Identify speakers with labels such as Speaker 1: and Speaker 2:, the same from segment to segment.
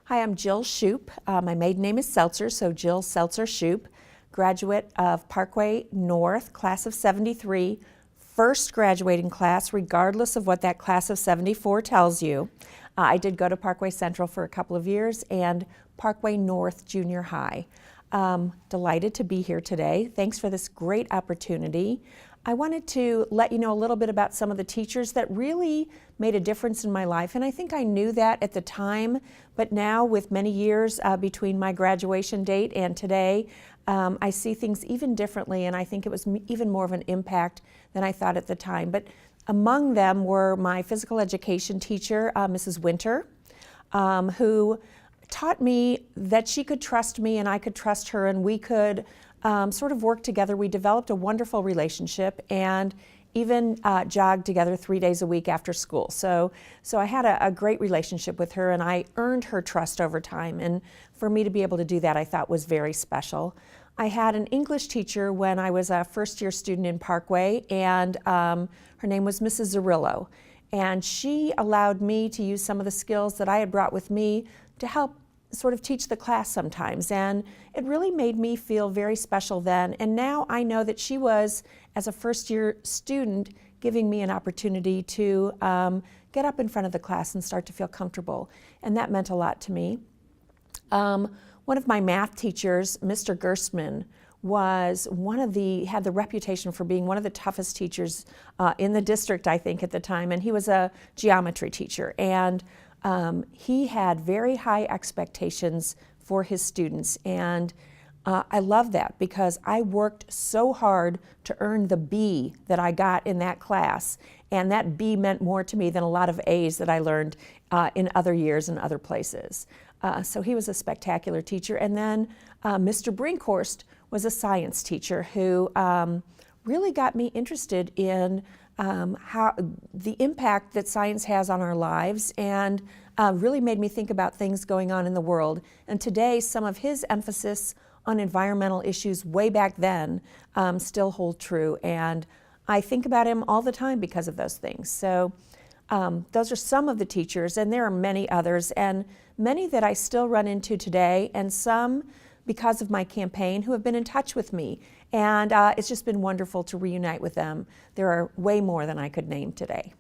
Speaker 1: Hi, I'm Jill Schupp. My maiden name is Seltzer, so Jill Seltzer Schupp, graduate of Parkway North, class of 73, first graduating class, regardless of what that class of 74 tells you. I did go to Parkway Central for a couple of years and Parkway North Junior High. Delighted to be here today. Thanks for this great opportunity. I wanted to let you know a little bit about some of the teachers that really made a difference in my life, and I think I knew that at the time, but now with many years between my graduation date and today, I see things even differently, and I think it was even more of an impact than I thought at the time. But among them were my physical education teacher, Mrs. Winter, who taught me that she could trust me and I could trust her, and we could sort of work together. We developed a wonderful relationship and even jogged together 3 days a week after school. So I had a great relationship with her, and I earned her trust over time. And for me to be able to do that, I thought was very special. I had an English teacher when I was a first-year student in Parkway, and her name was Mrs. Zarillo. And she allowed me to use some of the skills that I had brought with me to help sort of teach the class sometimes, and it really made me feel very special then. And now I know that she was, as a first-year student, giving me an opportunity to get up in front of the class and start to feel comfortable, and that meant a lot to me. One of my math teachers, Mr. Gerstmann, had the reputation for being one of the toughest teachers in the district, I think, at the time, and he was a geometry teacher, and he had very high expectations for his students, and I love that because I worked so hard to earn the B that I got in that class, and that B meant more to me than a lot of A's that I learned in other years and other places. So he was a spectacular teacher. And then Mr. Brinkhorst was a science teacher who really got me interested in how the impact that science has on our lives, and really made me think about things going on in the world. And today, some of his emphasis on environmental issues way back then still hold true. And I think about him all the time because of those things. So those are some of the teachers, and there are many others, and many that I still run into today, and some because of my campaign who have been in touch with me. And it's just been wonderful to reunite with them. There are way more than I could name today.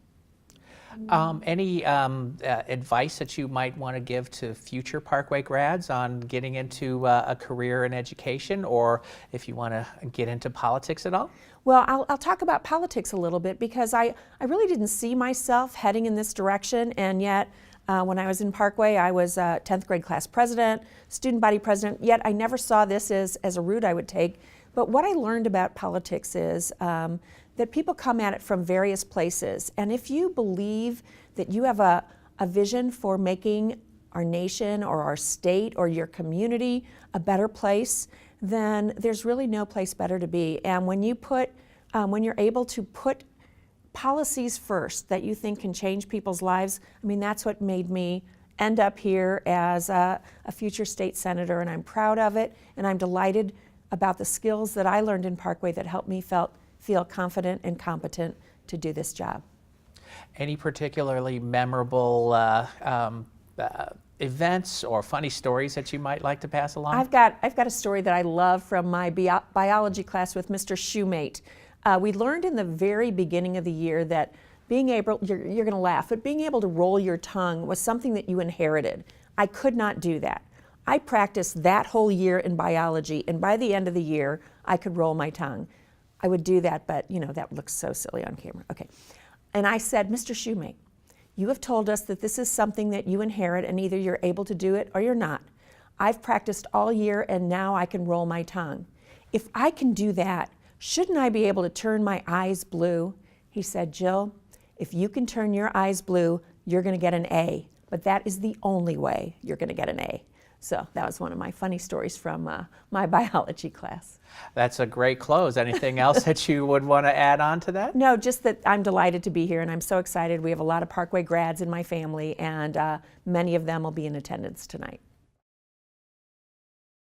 Speaker 2: Any advice that you might want to give to future Parkway grads on getting into a career in education, or if you want to get into politics at all?
Speaker 1: Well, I'll talk about politics a little bit because I really didn't see myself heading in this direction, and yet when I was in Parkway, I was 10th grade class president, student body president, yet I never saw this as a route I would take. But what I learned about politics is that people come at it from various places. And if you believe that you have a vision for making our nation or our state or your community a better place, then there's really no place better to be. And when you're able to put policies first that you think can change people's lives, I mean, that's what made me end up here as a future state senator, and I'm proud of it, and I'm delighted about the skills that I learned in Parkway that helped me feel confident and competent to do this job.
Speaker 2: Any particularly memorable events or funny stories that you might like to pass along?
Speaker 1: I've got a story that I love from my biology class with Mr. Shoemate. We learned in the very beginning of the year that being able, you're going to laugh, but being able to roll your tongue was something that you inherited. I could not do that. I practiced that whole year in biology, and by the end of the year, I could roll my tongue. I would do that, but that looks so silly on camera. Okay. And I said, Mr. Shoemate, you have told us that this is something that you inherit, and either you're able to do it or you're not. I've practiced all year, and now I can roll my tongue. If I can do that, shouldn't I be able to turn my eyes blue? He said, Jill, if you can turn your eyes blue, you're going to get an A. But that is the only way you're going to get an A. So that was one of my funny stories from my biology class.
Speaker 2: That's a great close. Anything else that you would want to add on to that?
Speaker 1: No, just that I'm delighted to be here, and I'm so excited. We have a lot of Parkway grads in my family, and many of them will be in attendance tonight.